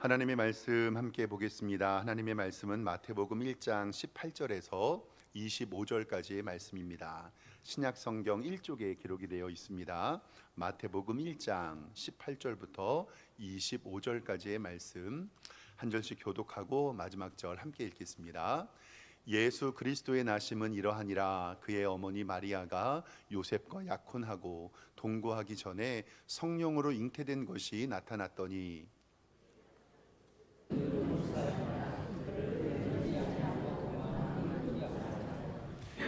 하나님의 말씀 함께 보겠습니다. 하나님의 말씀은 마태복음 1장 18절에서 25절까지의 말씀입니다. 신약 성경 1쪽에 기록이 되어 있습니다. 마태복음 1장 18절부터 25절까지의 말씀 한 절씩 교독하고 마지막 절 함께 읽겠습니다. 예수 그리스도의 나심은 이러하니라. 그의 어머니 마리아가 요셉과 약혼하고 동거하기 전에 성령으로 잉태된 것이 나타났더니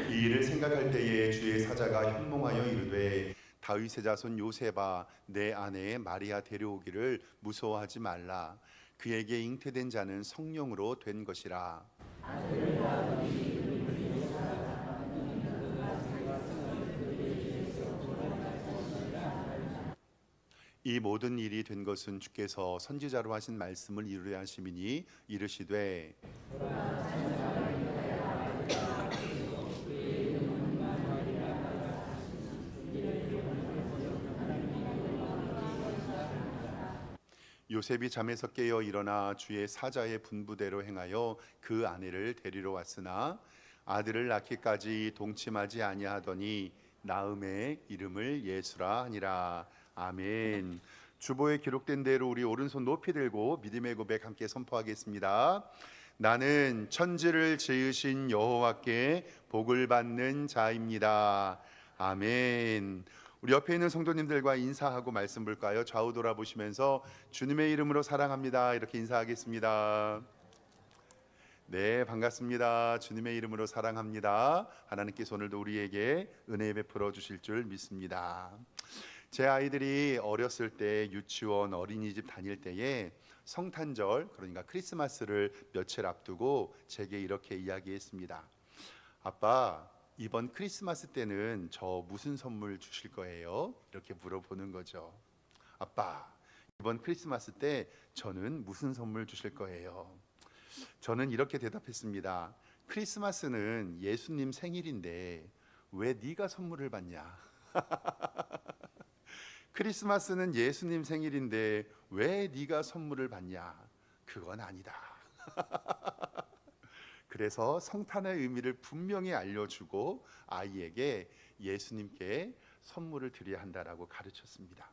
이 일을 생각할 때에 주의 사자가 현몽하여 이르되 다윗의 자손 요셉아 내 아내 마리아 데려오기를 무서워하지 말라. 그에게 잉태된 자는 성령으로 된 것이라. 이 모든 일이 된 것은 주께서 선지자로 하신 말씀을 이루려 하심이니 이르시되 요셉이 잠에서 깨어 일어나 주의 사자의 분부대로 행하여 그 아내를 데리러 왔으나 아들을 낳기까지 동침하지 아니하더니 나음의 이름을 예수라 하니라. 아멘. 주보에 기록된 대로 우리 오른손 높이 들고 믿음의 고백 함께 선포하겠습니다. 나는 천지를 지으신 여호와께 복을 받는 자입니다. 아멘. 우리 옆에 있는 성도님들과 인사하고 말씀 볼까요? 좌우 돌아보시면서 주님의 이름으로 사랑합니다 이렇게 인사하겠습니다. 네, 반갑습니다. 주님의 이름으로 사랑합니다. 하나님께서 오늘도 우리에게 은혜 베풀어 주실 줄 믿습니다. 제 아이들이 어렸을 때 유치원 어린이집 다닐 때에 성탄절 그러니까 크리스마스를 며칠 앞두고 제게 이렇게 이야기했습니다. 아빠, 이번 크리스마스 때는 저 무슨 선물 주실 거예요? 이렇게 물어보는 거죠. 아빠, 이번 크리스마스 때 저는 무슨 선물 주실 거예요? 저는 이렇게 대답했습니다. 크리스마스는 예수님 생일인데 왜 네가 선물을 받냐? 크리스마스는 예수님 생일인데 왜 네가 선물을 받냐? 그건 아니다. 그래서 성탄의 의미를 분명히 알려주고 아이에게 예수님께 선물을 드려야 한다라고 가르쳤습니다.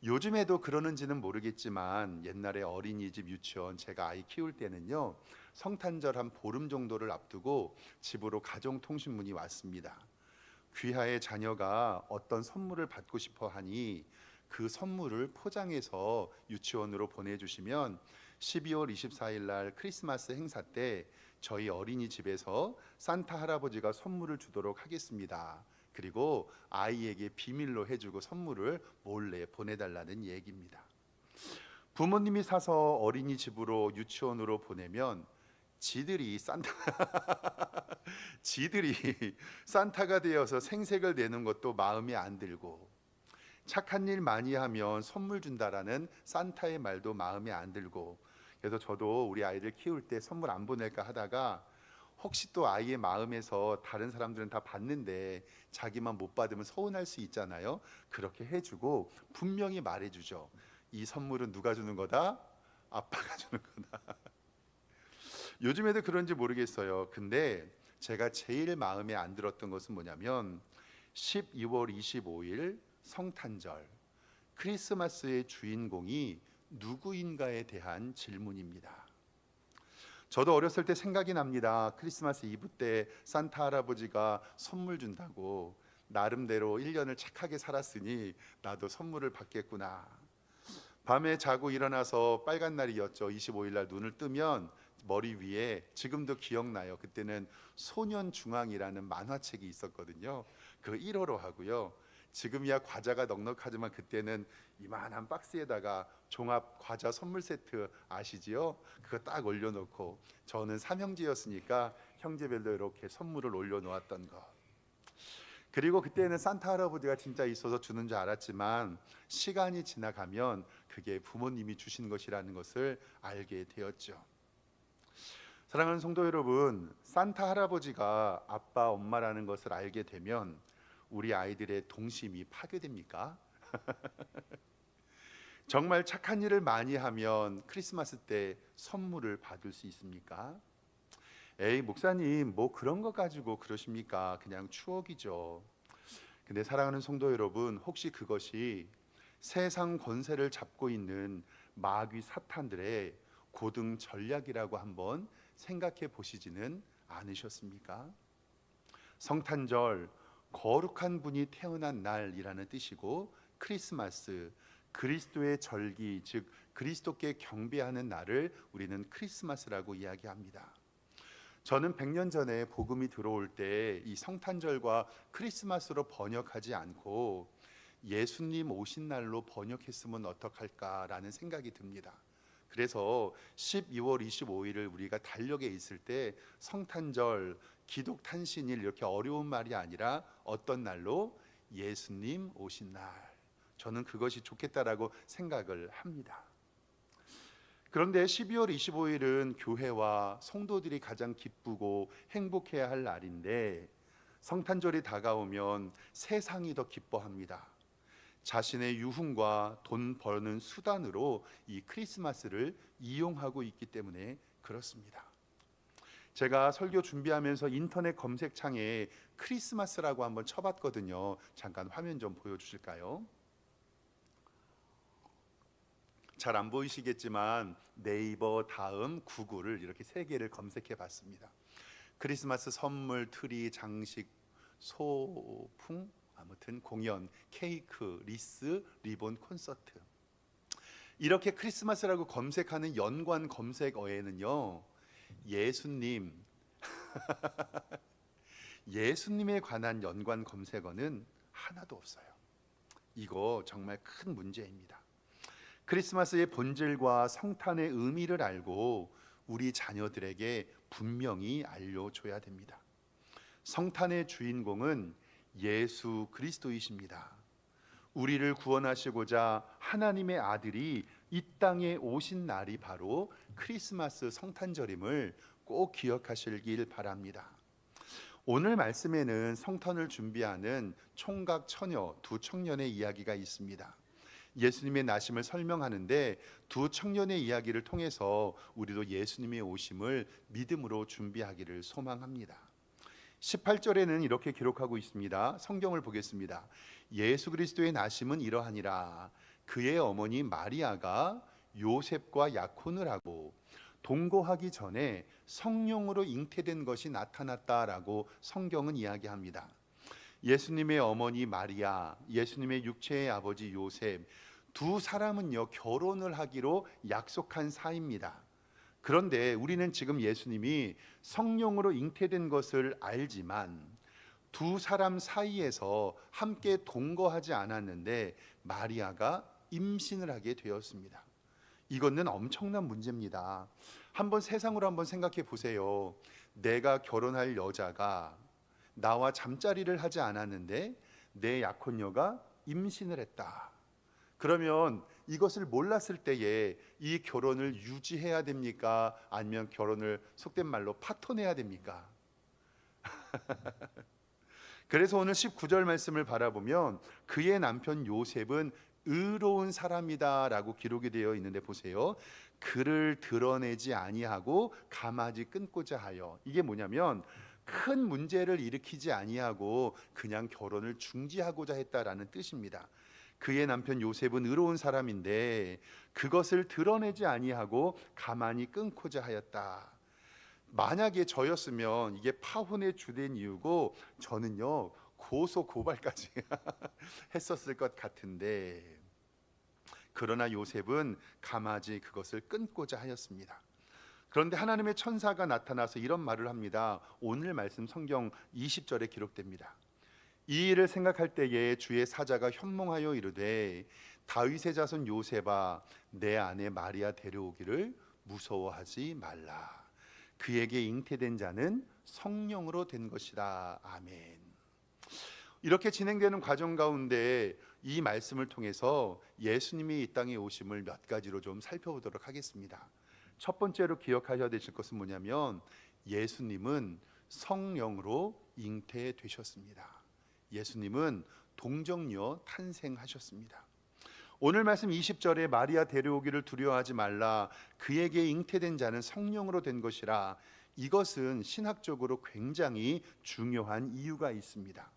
요즘에도 그러는지는 모르겠지만 옛날에 어린이집 유치원 제가 아이 키울 때는요, 성탄절 한 보름 정도를 앞두고 집으로 가정통신문이 왔습니다. 귀하의 자녀가 어떤 선물을 받고 싶어 하니 그 선물을 포장해서 유치원으로 보내주시면 12월 24일 날 크리스마스 행사 때 저희 어린이집에서 산타 할아버지가 선물을 주도록 하겠습니다. 그리고 아이에게 비밀로 해주고 선물을 몰래 보내달라는 얘기입니다. 부모님이 사서 어린이집으로 유치원으로 보내면 지들이 산타가 되어서 생색을 내는 것도 마음에 안 들고 착한 일 많이 하면 선물 준다라는 산타의 말도 마음에 안 들고 그래서 저도 우리 아이들 키울 때 선물 안 보낼까 하다가 혹시 또 아이의 마음에서 다른 사람들은 다 받는데 자기만 못 받으면 서운할 수 있잖아요. 그렇게 해주고 분명히 말해주죠. 이 선물은 누가 주는 거다? 아빠가 주는 거다. 요즘에도 그런지 모르겠어요. 근데 제가 제일 마음에 안 들었던 것은 뭐냐면 12월 25일 성탄절 크리스마스의 주인공이 누구인가에 대한 질문입니다. 저도 어렸을 때 생각이 납니다. 크리스마스 이브 때 산타 할아버지가 선물 준다고 나름대로 1년을 착하게 살았으니 나도 선물을 받겠구나. 밤에 자고 일어나서 빨간 날이었죠. 25일 날 눈을 뜨면 머리 위에 지금도 기억나요. 그때는 소년중앙이라는 만화책이 있었거든요. 그 1호로 하고요. 지금이야 과자가 넉넉하지만 그때는 이만한 박스에다가 종합 과자 선물 세트 아시지요? 그거 딱 올려놓고 저는 삼형제였으니까 형제별로 이렇게 선물을 올려놓았던 거. 그리고 그때는 산타 할아버지가 진짜 있어서 주는 줄 알았지만 시간이 지나가면 그게 부모님이 주신 것이라는 것을 알게 되었죠. 사랑하는 성도 여러분, 산타 할아버지가 아빠, 엄마라는 것을 알게 되면 우리 아이들의 동심이 파괴됩니까? 정말 착한 일을 많이 하면 크리스마스 때 선물을 받을 수 있습니까? 에이, 목사님, 뭐 그런 거 가지고 그러십니까? 그냥 추억이죠. 근데 사랑하는 성도 여러분, 혹시 그것이 세상 권세를 잡고 있는 마귀 사탄들의 고등 전략이라고 한번 생각해 보시지는 않으셨습니까? 성탄절, 거룩한 분이 태어난 날이라는 뜻이고, 크리스마스, 그리스도의 절기, 즉 그리스도께 경배하는 날을 우리는 크리스마스라고 이야기합니다. 저는 100년 전에 복음이 들어올 때 이 성탄절과 크리스마스로 번역하지 않고 예수님 오신 날로 번역했으면 어떡할까라는 생각이 듭니다. 그래서 12월 25일을 우리가 달력에 있을 때 성탄절, 기독 탄신일 이렇게 어려운 말이 아니라 어떤 날로? 예수님 오신 날. 저는 그것이 좋겠다라고 생각을 합니다. 그런데 12월 25일은 교회와 성도들이 가장 기쁘고 행복해야 할 날인데, 성탄절이 다가오면 세상이 더 기뻐합니다. 자신의 유흥과 돈 버는 수단으로 이 크리스마스를 이용하고 있기 때문에 그렇습니다. 제가 설교 준비하면서 인터넷 검색창에 크리스마스라고 한번 쳐봤거든요. 잠깐 화면 좀 보여주실까요? 잘 안 보이시겠지만 네이버, 다음, 구글을 이렇게 세 개를 검색해 봤습니다. 크리스마스 선물, 트리, 장식, 소풍, 아무튼 공연, 케이크, 리스, 리본, 콘서트. 이렇게 크리스마스라고 검색하는 연관 검색어에는요, 예수님, 예수님에 관한 연관 검색어는 하나도 없어요. 이거 정말 큰 문제입니다. 크리스마스의 본질과 성탄의 의미를 알고 우리 자녀들에게 분명히 알려줘야 됩니다. 성탄의 주인공은 예수 그리스도이십니다. 우리를 구원하시고자 하나님의 아들이 이 땅에 오신 날이 바로 크리스마스 성탄절임을 꼭 기억하시길 바랍니다. 오늘 말씀에는 성탄을 준비하는 총각 처녀 두 청년의 이야기가 있습니다. 예수님의 나심을 설명하는데 두 청년의 이야기를 통해서 우리도 예수님의 오심을 믿음으로 준비하기를 소망합니다. 18절에는 이렇게 기록하고 있습니다. 성경을 보겠습니다. 예수 그리스도의 나심은 이러하니라. 그의 어머니 마리아가 요셉과 약혼을 하고 동거하기 전에 성령으로 잉태된 것이 나타났다라고 성경은 이야기합니다. 예수님의 어머니 마리아, 예수님의 육체의 아버지 요셉, 두 사람은요 결혼을 하기로 약속한 사이입니다. 그런데 우리는 지금 예수님이 성령으로 잉태된 것을 알지만 두 사람 사이에서 함께 동거하지 않았는데 마리아가 임신을 하게 되었습니다. 이거는 엄청난 문제입니다. 한번 세상으로 한번 생각해 보세요. 내가 결혼할 여자가 나와 잠자리를 하지 않았는데 내 약혼녀가 임신을 했다. 그러면 이것을 몰랐을 때에 이 결혼을 유지해야 됩니까? 아니면 결혼을 속된 말로 파토내야 됩니까? 그래서 오늘 19절 말씀을 바라보면 그의 남편 요셉은 의로운 사람이다라고 기록이 되어 있는데 보세요. 그를 드러내지 아니하고 가마지 끊고자 하여. 이게 뭐냐면 큰 문제를 일으키지 아니하고 그냥 결혼을 중지하고자 했다라는 뜻입니다. 그의 남편 요셉은 의로운 사람인데 그것을 드러내지 아니하고 가만히 끊고자 하였다. 만약에 저였으면 이게 파혼의 주된 이유고 저는요 고소 고발까지 했었을 것 같은데, 그러나 요셉은 가마지 그것을 끊고자 하였습니다. 그런데 하나님의 천사가 나타나서 이런 말을 합니다. 오늘 말씀 성경 20절에 기록됩니다. 이 일을 생각할 때에 주의 사자가 현몽하여 이르되 다윗의 자손 요셉아 내 아내 마리아 데려오기를 무서워하지 말라. 그에게 잉태된 자는 성령으로 된 것이라. 아멘. 이렇게 진행되는 과정 가운데 이 말씀을 통해서 예수님이 이 땅에 오심을 몇 가지로 좀 살펴보도록 하겠습니다. 첫 번째로 기억하셔야 되실 것은 뭐냐면 예수님은 성령으로 잉태되셨습니다. 예수님은 동정녀 탄생하셨습니다. 오늘 말씀 20절에 마리아 데려오기를 두려워하지 말라, 그에게 잉태된 자는 성령으로 된 것이라. 이것은 신학적으로 굉장히 중요한 이유가 있습니다.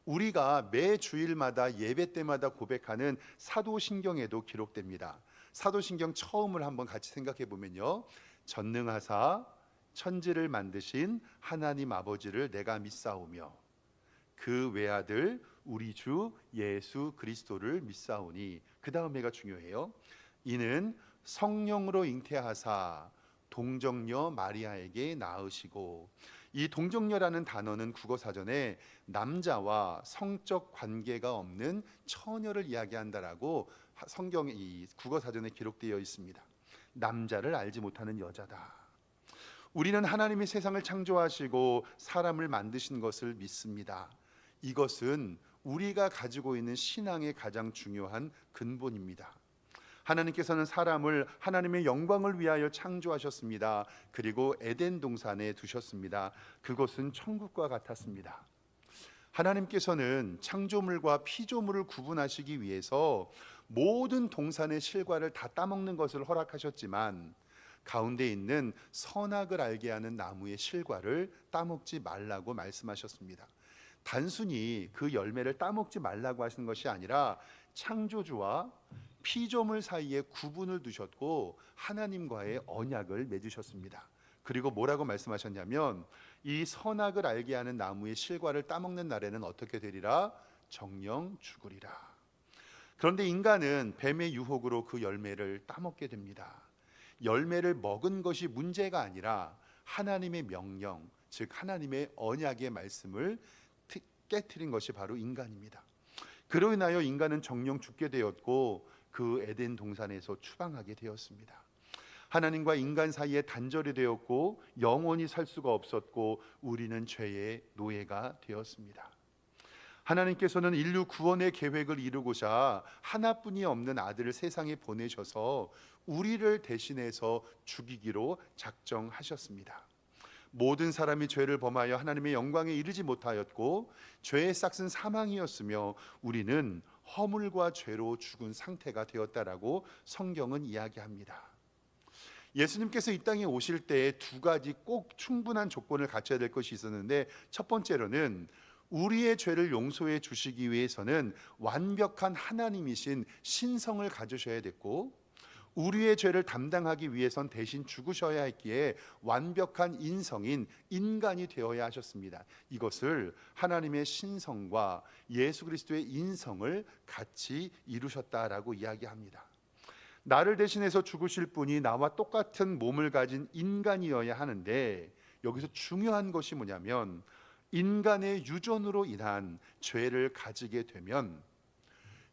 우리가 매 주일마다 예배 때마다 고백하는 사도신경에도 기록됩니다. 사도신경 처음을 한번 같이 생각해 보면요, 전능하사 천지를 만드신 하나님 아버지를 내가 믿사오며 그 외아들 우리 주 예수 그리스도를 믿사오니, 그 다음에가 중요해요. 이는 성령으로 잉태하사 동정녀 마리아에게 낳으시고, 이 동정녀라는 단어는 국어사전에 남자와 성적 관계가 없는 처녀를 이야기한다라고 성경의 이 국어사전에 기록되어 있습니다. 남자를 알지 못하는 여자다. 우리는 하나님이 세상을 창조하시고 사람을 만드신 것을 믿습니다. 이것은 우리가 가지고 있는 신앙의 가장 중요한 근본입니다. 하나님께서는 사람을 하나님의 영광을 위하여 창조하셨습니다. 그리고 에덴 동산에 두셨습니다. 그것은 천국과 같았습니다. 하나님께서는 창조물과 피조물을 구분하시기 위해서 모든 동산의 실과를 다 따먹는 것을 허락하셨지만, 가운데 있는 선악을 알게 하는 나무의 실과를 따먹지 말라고 말씀하셨습니다. 단순히 그 열매를 따먹지 말라고 하시는 것이 아니라 창조주와 피조물 사이에 구분을 두셨고 하나님과의 언약을 맺으셨습니다. 그리고 뭐라고 말씀하셨냐면, 이 선악을 알게 하는 나무의 실과를 따먹는 날에는 어떻게 되리라? 정령 죽으리라. 그런데 인간은 뱀의 유혹으로 그 열매를 따먹게 됩니다. 열매를 먹은 것이 문제가 아니라 하나님의 명령, 즉 하나님의 언약의 말씀을 깨트린 것이 바로 인간입니다. 그로 인하여 인간은 정령 죽게 되었고 그 에덴 동산에서 추방하게 되었습니다. 하나님과 인간 사이에 단절이 되었고 영원히 살 수가 없었고 우리는 죄의 노예가 되었습니다. 하나님께서는 인류 구원의 계획을 이루고자 하나뿐이 없는 아들을 세상에 보내셔서 우리를 대신해서 죽이기로 작정하셨습니다. 모든 사람이 죄를 범하여 하나님의 영광에 이르지 못하였고 죄의 싹은 사망이었으며 우리는 허물과 죄로 죽은 상태가 되었다라고 성경은 이야기합니다. 예수님께서 이 땅에 오실 때 두 가지 꼭 충분한 조건을 갖춰야 될 것이 있었는데, 첫 번째로는 우리의 죄를 용서해 주시기 위해서는 완벽한 하나님이신 신성을 가지셔야 됐고, 우리의 죄를 담당하기 위해선 대신 죽으셔야 했기에 완벽한 인성인 인간이 되어야 하셨습니다. 이것을 하나님의 신성과 예수 그리스도의 인성을 같이 이루셨다라고 이야기합니다. 나를 대신해서 죽으실 분이 나와 똑같은 몸을 가진 인간이어야 하는데, 여기서 중요한 것이 뭐냐면 인간의 유전으로 인한 죄를 가지게 되면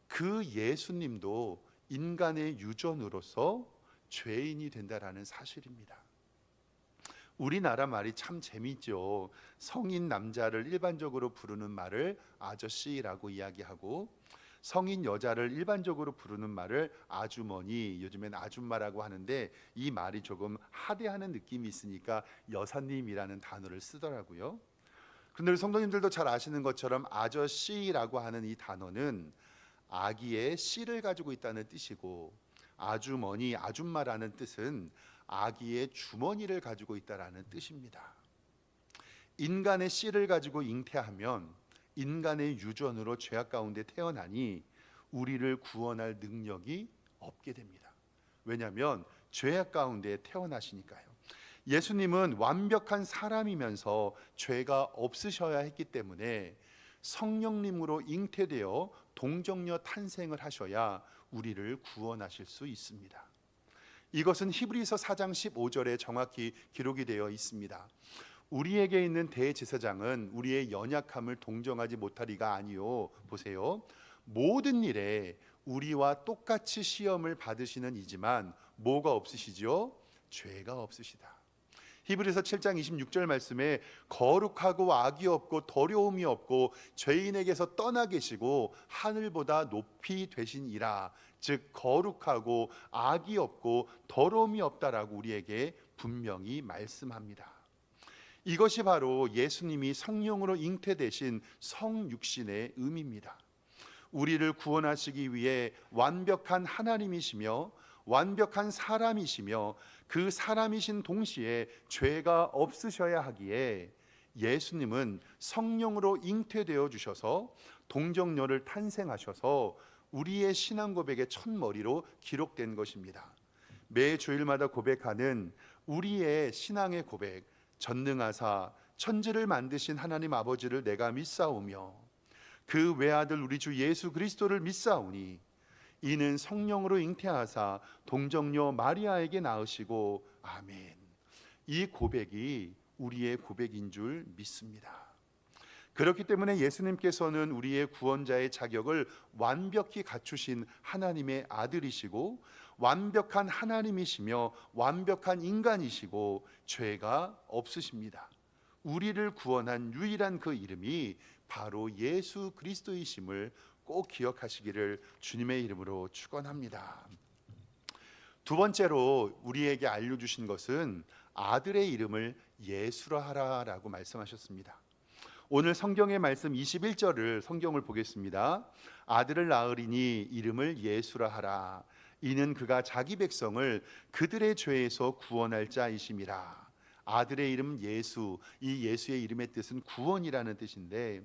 그 예수님도 인간의 유전으로서 죄인이 된다라는 사실입니다. 우리나라 말이 참 재미있죠. 성인 남자를 일반적으로 부르는 말을 아저씨라고 이야기하고, 성인 여자를 일반적으로 부르는 말을 아주머니, 요즘엔 아줌마라고 하는데, 이 말이 조금 하대하는 느낌이 있으니까 여사님이라는 단어를 쓰더라고요. 그런데 성도님들도 잘 아시는 것처럼 아저씨라고 하는 이 단어는 아기의 씨를 가지고 있다는 뜻이고, 아주머니, 아줌마라는 뜻은 아기의 주머니를 가지고 있다라는 뜻입니다. 인간의 씨를 가지고 잉태하면 인간의 유전으로 죄악 가운데 태어나니 우리를 구원할 능력이 없게 됩니다. 왜냐하면 죄악 가운데 태어나시니까요. 예수님은 완벽한 사람이면서 죄가 없으셔야 했기 때문에 성령님으로 잉태되어 동정녀 탄생을 하셔야 우리를 구원하실 수 있습니다. 이것은 히브리서 4장 15절에 정확히 기록이 되어 있습니다. 우리에게 있는 대제사장은 우리의 연약함을 동정하지 못하리가 아니요, 보세요, 모든 일에 우리와 똑같이 시험을 받으시는 이지만 뭐가 없으시죠? 죄가 없으시다. 히브리서 7장 26절 말씀에 거룩하고 악이 없고 더러움이 없고 죄인에게서 떠나 계시고 하늘보다 높이 되시니라. 즉 거룩하고 악이 없고 더러움이 없다라고 우리에게 분명히 말씀합니다. 이것이 바로 예수님이 성령으로 잉태되신 성육신의 의미입니다. 우리를 구원하시기 위해 완벽한 하나님이시며 완벽한 사람이시며 그 사람이신 동시에 죄가 없으셔야 하기에 예수님은 성령으로 잉태되어 주셔서 동정녀를 탄생하셔서 우리의 신앙 고백의 첫머리로 기록된 것입니다. 매 주일마다 고백하는 우리의 신앙의 고백, 전능하사 천지를 만드신 하나님 아버지를 내가 믿사오며 그 외아들 우리 주 예수 그리스도를 믿사오니 이는 성령으로 잉태하사 동정녀 마리아에게 낳으시고 아멘. 이 고백이 우리의 고백인 줄 믿습니다. 그렇기 때문에 예수님께서는 우리의 구원자의 자격을 완벽히 갖추신 하나님의 아들이시고 완벽한 하나님이시며 완벽한 인간이시고 죄가 없으십니다. 우리를 구원한 유일한 그 이름이 바로 예수 그리스도이심을 꼭 기억하시기를 주님의 이름으로 축원합니다. 두 번째로 우리에게 알려주신 것은 아들의 이름을 예수라 하라라고 말씀하셨습니다. 오늘 성경의 말씀 21절을 성경을 보겠습니다. 아들을 낳으리니 이름을 예수라 하라. 이는 그가 자기 백성을 그들의 죄에서 구원할 자이심이라. 아들의 이름 예수, 이 예수의 이름의 뜻은 구원이라는 뜻인데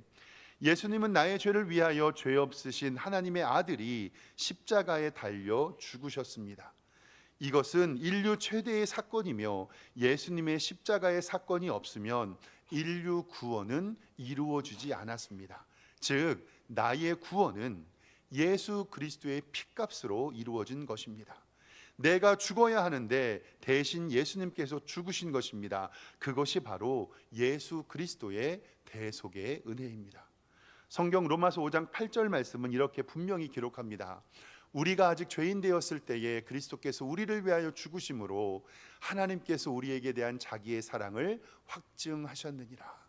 예수님은 나의 죄를 위하여 죄 없으신 하나님의 아들이 십자가에 달려 죽으셨습니다. 이것은 인류 최대의 사건이며 예수님의 십자가의 사건이 없으면 인류 구원은 이루어지지 않았습니다. 즉 나의 구원은 예수 그리스도의 피값으로 이루어진 것입니다. 내가 죽어야 하는데 대신 예수님께서 죽으신 것입니다. 그것이 바로 예수 그리스도의 대속의 은혜입니다. 성경 로마서 5장 8절 말씀은 이렇게 분명히 기록합니다. 우리가 아직 죄인 되었을 때에 그리스도께서 우리를 위하여 죽으심으로 하나님께서 우리에게 대한 자기의 사랑을 확증하셨느니라.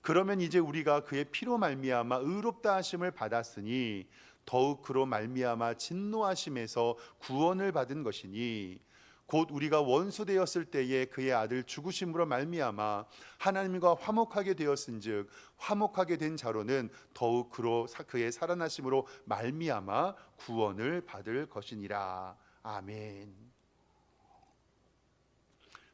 그러면 이제 우리가 그의 피로 말미암아 의롭다 하심을 받았으니 더욱 그로 말미암아 진노하심에서 구원을 받은 것이니 곧 우리가 원수 되었을 때에 그의 아들 죽으심으로 말미암아 하나님과 화목하게 되었은즉 화목하게 된 자로는 더욱 그로 그의 살아나심으로 말미암아 구원을 받을 것이니라. 아멘.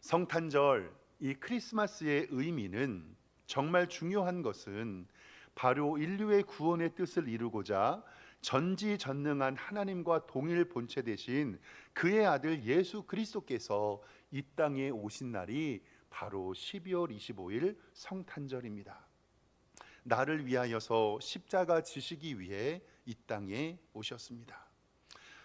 성탄절 이 크리스마스의 의미는 정말 중요한 것은 바로 인류의 구원의 뜻을 이루고자 전지전능한 하나님과 동일 본체 되신 그의 아들 예수 그리스도께서 이 땅에 오신 날이 바로 12월 25일 성탄절입니다. 나를 위하여서 십자가 지시기 위해 이 땅에 오셨습니다.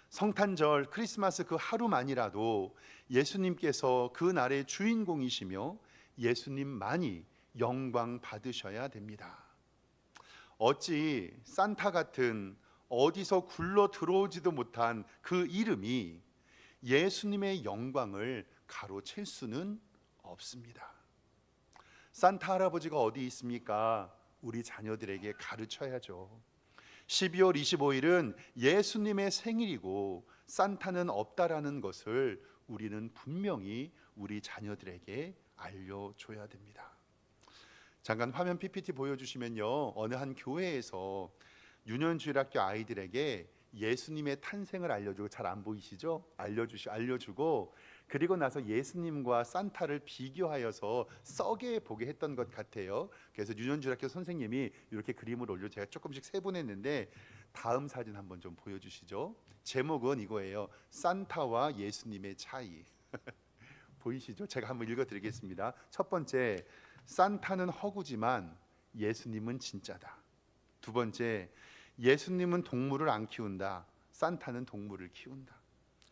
성탄절 크리스마스 그 하루만이라도 예수님께서 그 날의 주인공이시며 예수님만이 영광 받으셔야 됩니다. 어찌 산타 같은 어디서 굴러 들어오지도 못한 그 이름이 예수님의 영광을 가로챌 수는 없습니다. 산타 할아버지가 어디 있습니까? 우리 자녀들에게 가르쳐야죠. 12월 25일은 예수님의 생일이고 산타는 없다라는 것을 우리는 분명히 우리 자녀들에게 알려줘야 됩니다. 잠깐 화면 PPT 보여주시면요, 어느 한 교회에서 유년주일학교 아이들에게 예수님의 탄생을 알려주고, 잘 안 보이시죠? 알려주고 그리고 나서 예수님과 산타를 비교하여서 썩게 보게 했던 것 같아요. 그래서 유년주일학교 선생님이 이렇게 그림을 올려 제가 조금씩 세분했는데 다음 사진 한번 좀 보여주시죠. 제목은 이거예요. 산타와 예수님의 차이. 보이시죠? 제가 한번 읽어드리겠습니다. 첫 번째, 산타는 허구지만 예수님은 진짜다. 두 번째, 예수님은 동물을 안 키운다. 산타는 동물을 키운다.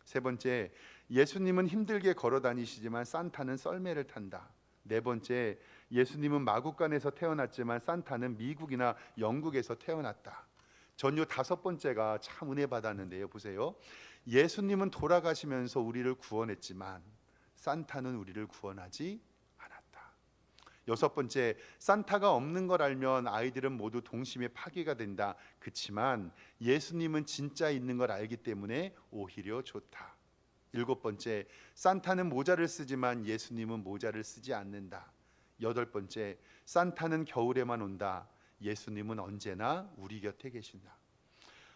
세 번째, 예수님은 힘들게 걸어 다니시지만 산타는 썰매를 탄다. 네 번째, 예수님은 마국간에서 태어났지만 산타는 미국이나 영국에서 태어났다. 전요 다섯 번째가 참 은혜 받았는데요. 보세요. 예수님은 돌아가시면서 우리를 구원했지만 산타는 우리를 구원하지 않았다. 여섯 번째, 산타가 없는 걸 알면 아이들은 모두 동심의 파괴가 된다. 그렇지만 예수님은 진짜 있는 걸 알기 때문에 오히려 좋다. 일곱 번째, 산타는 모자를 쓰지만 예수님은 모자를 쓰지 않는다. 여덟 번째, 산타는 겨울에만 온다. 예수님은 언제나 우리 곁에 계신다.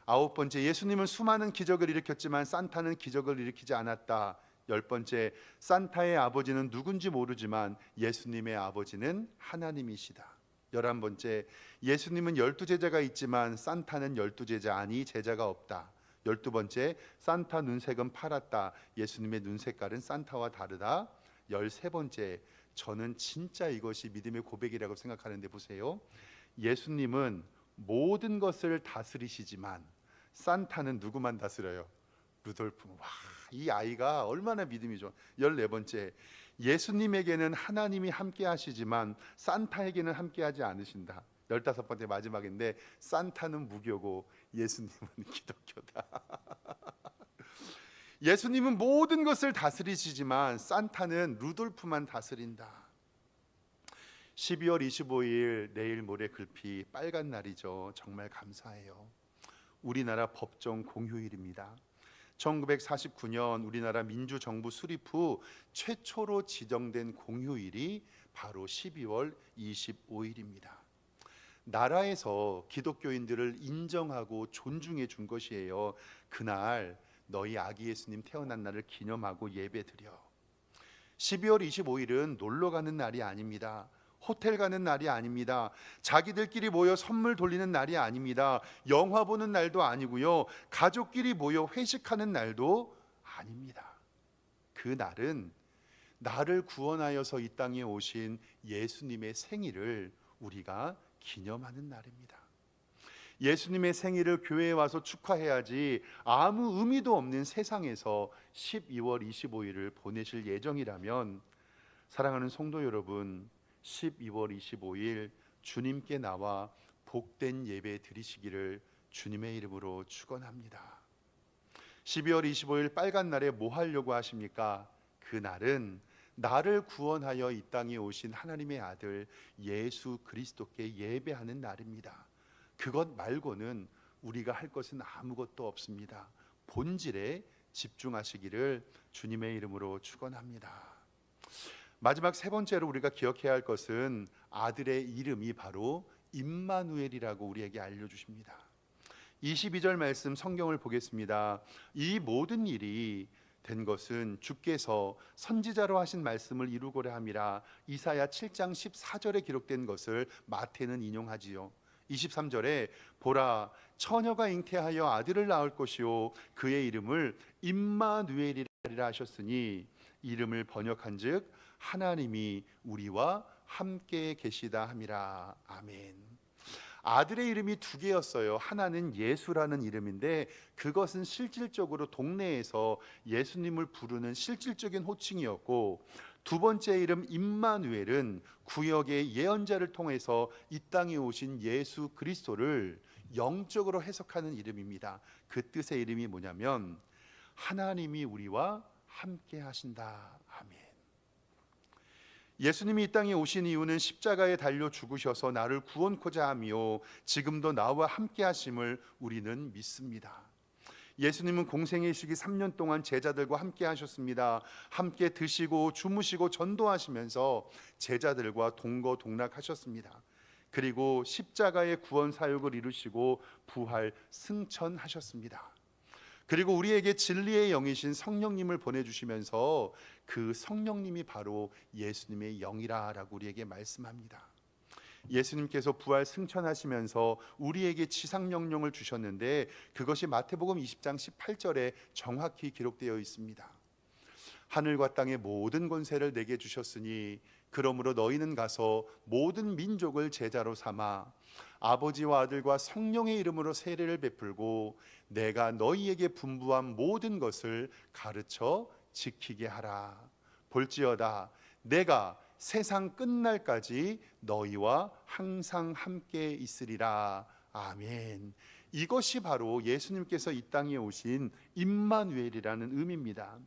9번째, 예수님은 수많은 기적을 일으켰지만 산타는 기적을 일으키지 않았다. 10번째, 산타의 아버지는 누군지 모르지만 예수님의 아버지는 하나님이시다. 11번째, 예수님은 12제자가 있지만 산타는 12제자 아니 제자가 없다. 12번째, 산타 눈색은 파랗다. 예수님의 눈색깔은 산타와 다르다. 13번째, 저는 진짜 이것이 믿음의 고백이라고 생각하는데 보세요. 예수님은 모든 것을 다스리시지만 산타는 누구만 다스려요? 루돌프. 와, 이 아이가 얼마나 믿음이 좋아. 14번째, 예수님에게는 하나님이 함께 하시지만 산타에게는 함께 하지 않으신다. 15번째 마지막인데 산타는 무교고 예수님은 기독교다. 예수님은 모든 것을 다스리시지만 산타는 루돌프만 다스린다. 12월 25일 내일 모레 글피 빨간 날이죠. 정말 감사해요. 우리나라 법정 공휴일입니다. 1949년 우리나라 민주정부 수립 후 최초로 지정된 공휴일이 바로 12월 25일입니다. 나라에서 기독교인들을 인정하고 존중해 준 것이에요. 그날 너희 아기 예수님 태어난 날을 기념하고 예배드려. 12월 25일은 놀러 가는 날이 아닙니다. 호텔 가는 날이 아닙니다. 자기들끼리 모여 선물 돌리는 날이 아닙니다. 영화 보는 날도 아니고요. 가족끼리 모여 회식하는 날도 아닙니다. 그 날은 나를 구원하여서 이 땅에 오신 예수님의 생일을 우리가 기념하는 날입니다. 예수님의 생일을 교회에 와서 축하해야지 아무 의미도 없는 세상에서 12월 25일을 보내실 예정이라면, 사랑하는 성도 여러분, 12월 25일 주님께 나와 복된 예배 드리시기를 주님의 이름으로 축원합니다. 12월 25일 빨간 날에 뭐 하려고 하십니까? 그 날은 나를 구원하여 이 땅에 오신 하나님의 아들 예수 그리스도께 예배하는 날입니다. 그것 말고는 우리가 할 것은 아무것도 없습니다. 본질에 집중하시기를 주님의 이름으로 축원합니다. 마지막 세 번째로 우리가 기억해야 할 것은 아들의 이름이 바로 임마누엘이라고 우리에게 알려주십니다. 22절 말씀 성경을 보겠습니다. 이 모든 일이 된 것은 주께서 선지자로 하신 말씀을 이루고자 함이라. 이사야 7장 14절에 기록된 것을 마태는 인용하지요. 23절에 보라 처녀가 잉태하여 아들을 낳을 것이요 그의 이름을 임마누엘이라 하셨으니 이름을 번역한즉 하나님이 우리와 함께 계시다 함이라. 아멘. 아들의 이름이 두 개였어요. 하나는 예수라는 이름인데 그것은 실질적으로 동네에서 예수님을 부르는 실질적인 호칭이었고, 두 번째 이름 임마누엘은 구역의 예언자를 통해서 이 땅에 오신 예수 그리스도를 영적으로 해석하는 이름입니다. 그 뜻의 이름이 뭐냐면 하나님이 우리와 함께 하신다. 아멘. 예수님이 이 땅에 오신 이유는 십자가에 달려 죽으셔서 나를 구원코자 하며 지금도 나와 함께 하심을 우리는 믿습니다. 예수님은 공생의 시기 3년 동안 제자들과 함께 하셨습니다. 함께 드시고 주무시고 전도하시면서 제자들과 동거동락하셨습니다. 그리고 십자가의 구원 사역을 이루시고 부활 승천하셨습니다. 그리고 우리에게 진리의 영이신 성령님을 보내주시면서 그 성령님이 바로 예수님의 영이라라고 우리에게 말씀합니다. 예수님께서 부활 승천하시면서 우리에게 지상명령을 주셨는데 그것이 마태복음 20장 18절에 정확히 기록되어 있습니다. 하늘과 땅의 모든 권세를 내게 주셨으니 그러므로 너희는 가서 모든 민족을 제자로 삼아 아버지와 아들과 성령의 이름으로 세례를 베풀고 내가 너희에게 분부한 모든 것을 가르쳐 지키게 하라. 볼지어다 내가 세상 끝날까지 너희와 항상 함께 있으리라. 아멘. 이것이 바로 예수님께서 이 땅에 오신 임마누엘이라는 의미입니다.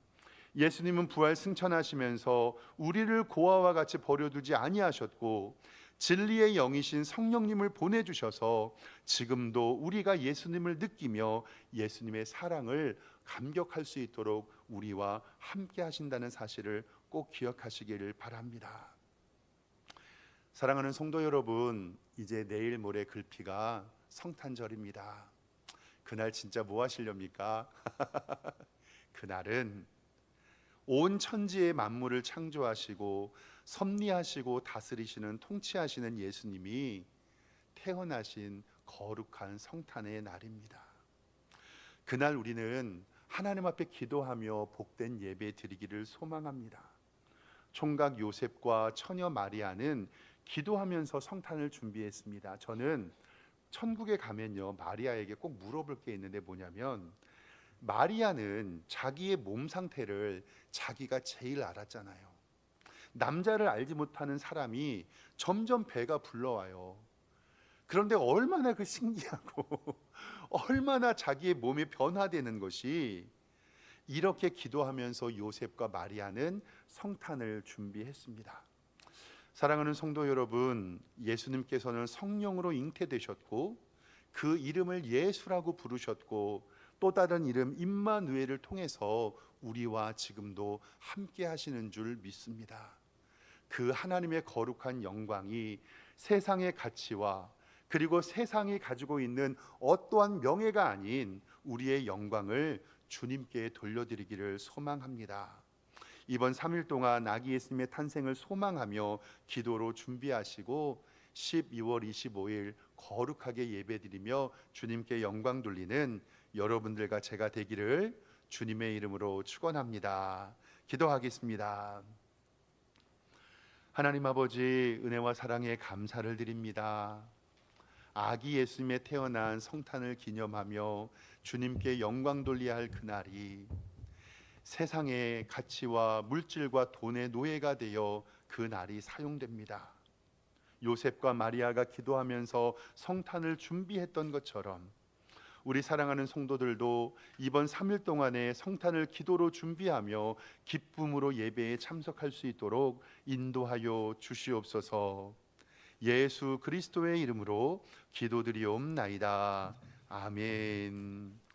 예수님은 부활 승천하시면서 우리를 고아와 같이 버려두지 아니하셨고 진리의 영이신 성령님을 보내주셔서 지금도 우리가 예수님을 느끼며 예수님의 사랑을 감격할 수 있도록 우리와 함께 하신다는 사실을 꼭 기억하시기를 바랍니다. 사랑하는 성도 여러분, 이제 내일 모레 글피가 성탄절입니다. 그날 진짜 뭐 하시렵니까? 그날은 온 천지의 만물을 창조하시고 섭리하시고 다스리시는 통치하시는 예수님이 태어나신 거룩한 성탄의 날입니다. 그날 우리는 하나님 앞에 기도하며 복된 예배 드리기를 소망합니다. 총각 요셉과 처녀 마리아는 기도하면서 성탄을 준비했습니다. 저는 천국에 가면요, 마리아에게 꼭 물어볼 게 있는데 뭐냐면, 마리아는 자기의 몸 상태를 자기가 제일 알았잖아요. 남자를 알지 못하는 사람이 점점 배가 불러와요. 그런데 얼마나 그 신기하고 얼마나 자기의 몸이 변화되는 것이, 이렇게 기도하면서 요셉과 마리아는 성탄을 준비했습니다. 사랑하는 성도 여러분, 예수님께서는 성령으로 잉태되셨고 그 이름을 예수라고 부르셨고 또 다른 이름 임마누엘을 통해서 우리와 지금도 함께 하시는 줄 믿습니다. 그 하나님의 거룩한 영광이 세상의 가치와 그리고 세상이 가지고 있는 어떠한 명예가 아닌 우리의 영광을 주님께 돌려드리기를 소망합니다. 이번 3일 동안 아기 예수님의 탄생을 소망하며 기도로 준비하시고 12월 25일 거룩하게 예배드리며 주님께 영광 돌리는 여러분들과 제가 되기를 주님의 이름으로 축원합니다. 기도하겠습니다. 하나님 아버지, 은혜와 사랑에 감사를 드립니다. 아기 예수님의 태어난 성탄을 기념하며 주님께 영광 돌려야 할 그날이 세상의 가치와 물질과 돈의 노예가 되어 그 날이 사용됩니다. 요셉과 마리아가 기도하면서 성탄을 준비했던 것처럼 우리 사랑하는 성도들도 이번 3일 동안에 성탄을 기도로 준비하며 기쁨으로 예배에 참석할 수 있도록 인도하여 주시옵소서. 예수 그리스도의 이름으로 기도드리옵나이다. 아멘.